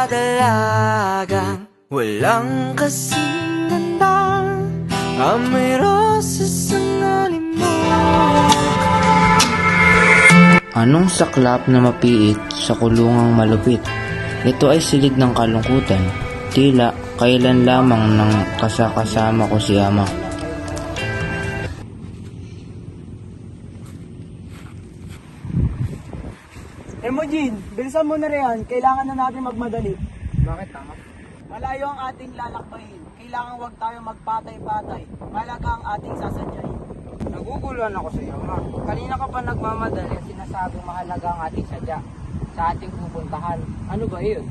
dalagang walang kasing ganda, amoy rosas ang alimok. Anong saklap na mapiit sa kulungang malupit? Ito ay silid ng kalungkutan, tila kailan lamang nang kasama ko si ama. Emojin, bilisan mo na riyan. Kailangan na natin magmadali. Bakit tama? Malayo ang ating lalakbayin. Kailangan wag tayo magpatay-patay. Malaga ang ating sasadyain. Naguguluhan ako sa iyo, ma. Kanina ka pa nagmamadali at sinasabing mahalaga ang ating sadya sa ating pupuntahan. Ano ba yun?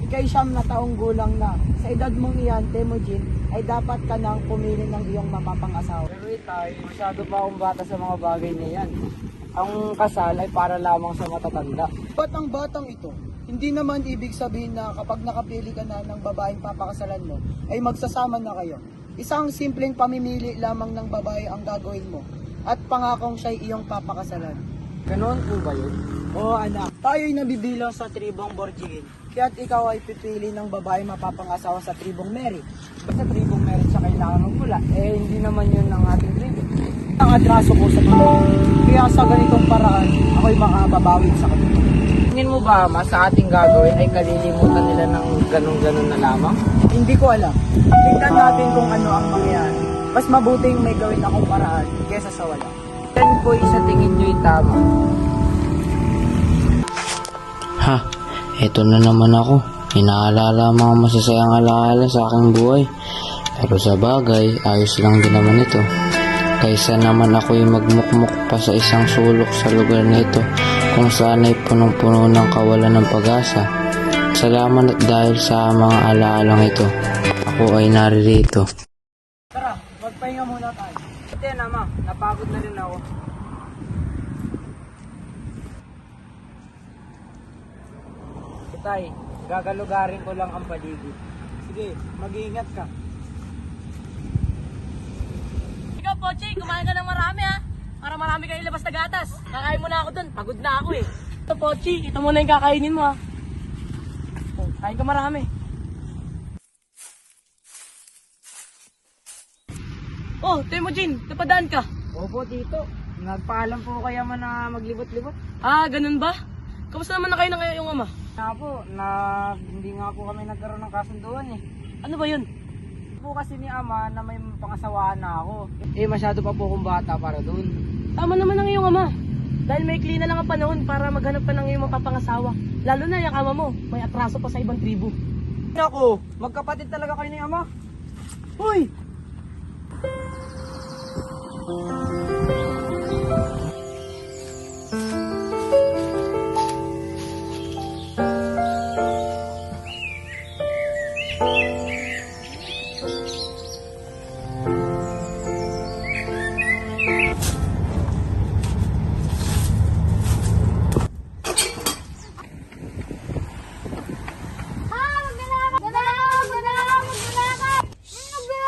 Ika'y 9 na taong gulang na. Sa edad mong iyan, Temujin, ay dapat ka nang pumili ng iyong mapapangasawa. Pero tayo, masyado pa akong bata sa mga bagay na yan. Ang kasal ay para lamang sa matatanda. Batang-batang ito, hindi naman ibig sabihin na kapag nakapili ka na ng babaeng papakasalan mo, ay magsasama na kayo. Isang simpleng pamimili lamang ng babae ang gagawin mo at pangakong siya'y iyong papakasalan. Ganoon po ba yun? Oo anak, tayo'y nabibilang sa tribong Borjigin, kaya't ikaw ay pipili ng babae mapapangasawa sa tribong Mary. Sa tribong meron siya kailangan magmula. Hindi naman yun ang ating tribo. Ang atraso ko sa tribong, kaya sa ganitong paraan, ako'y makababawi sa kanila. Tingin mo ba, ma, sa ating gagawin ay kalilimutan nila ng ganun-ganun na lamang? Hindi ko alam. Tingnan natin kung ano ang mangyayari. Mas mabuting may gawin akong paraan kesa sa wala. Yan po sa tingin nyo'y tama. Ha, eto na naman ako. Inaalala mga masasayang alaala sa aking buhay. Pero sa bagay, ayos lang din naman ito. Kaysa naman ako'y magmukmuk pa sa isang sulok sa lugar na ito kung saan ay punong-puno ng kawalan ng pag-asa. Salamat at dahil sa mga alaalang ito, ako ay naririto. Tara, magpahinga muna tayo. Ate, nama, napagod na rin ako. Tay, gagalugarin ko lang ang paligid. Sige, mag-iingat ka. Ikaw, Pochi, kumain ka ng marami ha. Para marami kayong labas na gatas. Kakain mo na ako dun. Pagod na ako eh. Ito, Pochi, ito muna yung kakainin mo ha. Oh, kain ka marami. Oh, Temujin, napadaan ka. Opo, tito. Nagpaalam po kaya man na maglibot-libot. Ah, ganun ba? Kamusta naman na kayo ng iyong ama? Nga po, hindi nga po kami nagkaroon ng kasunduan eh. Ano ba yun? Po kasi ni ama na may pangasawaan na ako. Masyado pa po akong bata para doon. Tama naman ang iyong ama. Dahil may na lang ang panahon para maghanap pa ng iyong mapapangasawa. Lalo na yung ama mo, may atraso pa sa ibang tribo. Naku, magkapatid talaga kayo ni ama. Hoy!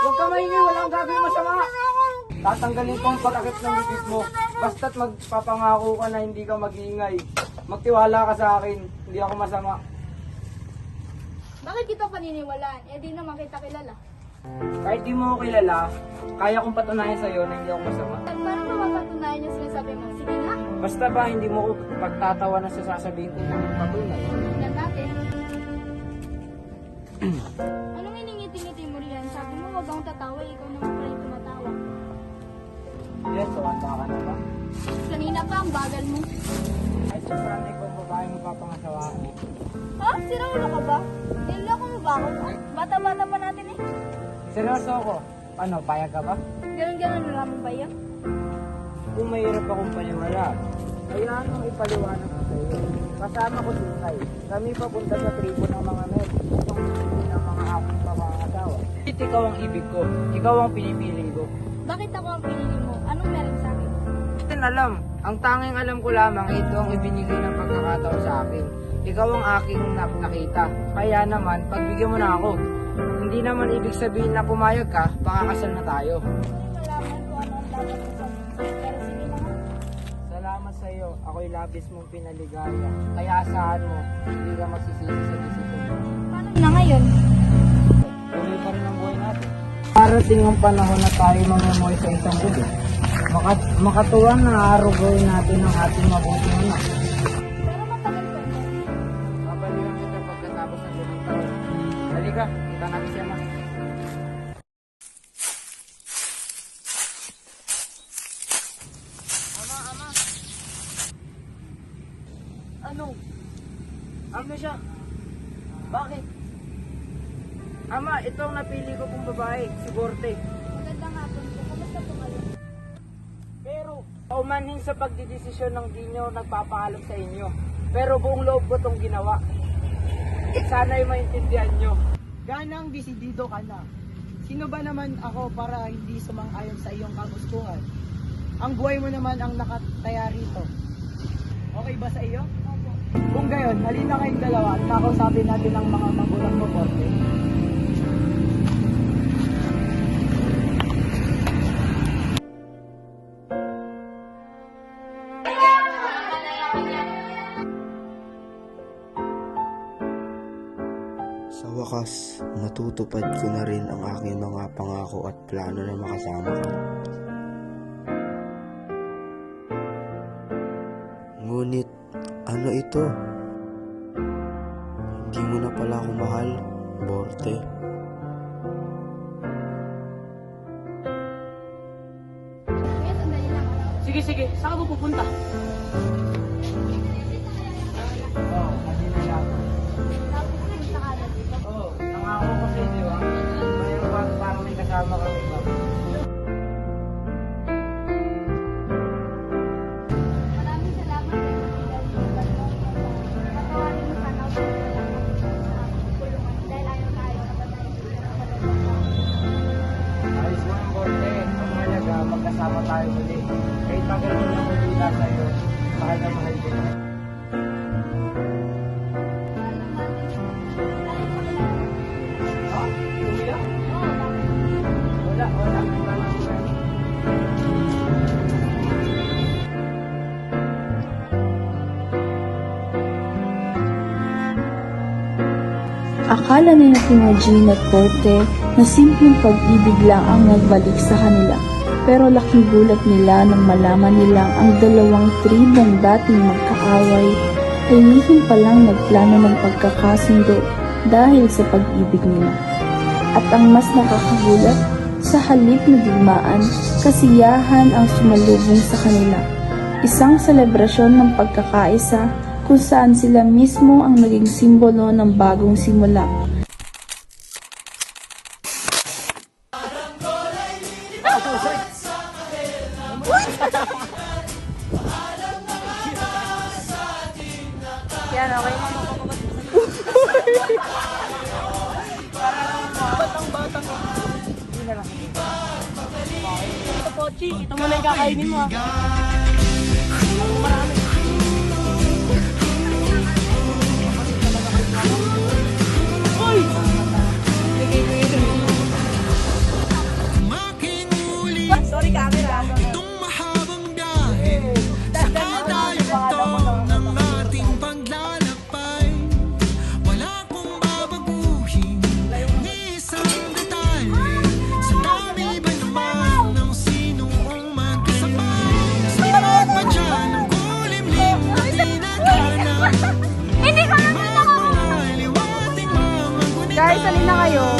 Huwag ka maingay, walang gagawin masama. Tatanggalin ko ang pag-akit ng bibig mo. Basta't magpapangako ka na hindi ka mag-iingay. Magtiwala ka sa akin, hindi ako masama. Bakit kita paniniwalaan? Eh di naman kita kilala. Kahit di mo ako kilala, kaya kong patunayan sa'yo na hindi ako masama. At paano mo mapatunayan yung sinasabi mo? Sige nga, Basta ba hindi mo ko pagtatawanan sa sasabihin ko ng patunay? tingnan natin. Anong iningiti-ngiti mo riyan? Sabi mo wag akong tatawa, ikaw naman pala yung tumatawa. Yes, so ang baka na ba? Kanina pa ang bagal mo. Ay, siyempre ko babae mo papangasawaan. Ha? Sira ulo ka ba? Niloko mo ba ako? Bata-bata pa natin eh. Seryoso ako. Ano, payag ka ba? Ganun-ganun na naman ba yun? Kung mahirap akong paniwala, kaya anong ipaliwanag ko sa iyo? Kasama ko si Kay. Kami papunta sa tribo ng mga men. Itong tribo ng mga aking papangasawa. Ikaw ang ibig ko. Ikaw ang pinipili ko. Bakit ako ang pinili mo? Anong meron sa akin? Hindi alam. Ang tanging alam ko lamang, ito ang ibinigay ng pagkakataon sa akin. Ikaw ang aking nakita. Kaya naman, pagbigyan mo na ako. Hindi naman ibig sabihin na pumayag ka, pakakasal na tayo. Malaman ko ano ang dapat mo sa pero sige na nga. Salamat sa iyo. Ako'y labis mong pinaligaya. Kaya asahan mo, hindi ka magsisisi sa desisyon mo. Paano Na ngayon. Tuloy pa rin ang buhay natin. Parating ang panahon na tayo mamumuhay sa isang budi. Makatuwang na araw gawin natin ang ating mabuting anak. Pero matagal pa yun. Babaliwan kita pagkatapos ng 5 taon. Halika, punta natin si ama. Ano? Ano siya? Bakit? Ama, itong napili ko pong babae, si Borte. Magandang hapon po. Kamusta po kayo? Pero, paumanhin sa pagdidesisyon ng di nyo nagpapaalam sa inyo. Pero buong loob ko itong ginawa. Sana'y maintindihan nyo. Ganang desidido ka na. Sino ba naman ako para hindi sumang-ayon sa iyong kagustuhan? Ang buhay mo naman ang nakataya rito. Okay ba sa iyo? Opo. Kung gayon, halina kayong dalawa at kakausapin natin ang mga magulang mo, Borte. Sa wakas, natutupad ko na rin ang aking mga pangako at plano na makasama ka. Ngunit, ano ito? Hindi mo na pala ako mahal, Borte. Kaya sandali lang. Sige, sige. Saan ka ba pupunta? Oo, halina lang. Tapos punta ka na dito. Oo, nangako ko sa inyo, ah. Mayroon pa parang may kasama kami ba? Maraming salamat sa kaibigan ko. Patawarin mo sana ako sa kulungan dahil ayaw na ayaw na ba tayo Ayos mo ang Borte. Ang mahalaga, magkasama tayo muli. Kahit magaling yung magula sa'yo, mahal na mahal din. Ah, umiyak? Wala, wala. Akala nila kina Jean at Porte na simpleng pag-ibig lang ang nagbalik sa kanila. Pero laking gulat nila nang malaman nilang ang dalawang tribong dating magkaaway ay lihim palang nagplano ng pagkakasundo dahil sa pag-ibig nila. At ang mas nakakagulat, sa halip na digmaan, kasiyahan ang sumalubong sa kanila. Isang selebrasyon ng pagkakaisa kung saan sila mismo ang naging simbolo ng bagong simula. Ito, Pochi. Ito mo na yung kakainin mo, Marami. Uy! Sorry, camera. Itong mahabang biyahe sa kadayuhan ng ating paglalakbay. Wala kong babaguhin ni isang detalye. Sa dami ba naman ng sinuong magkasabay? Sinod pa dyan ang kulimlim na tinagana. Hindi ka naman Maliwating mga gunita. Guys, salina kayo.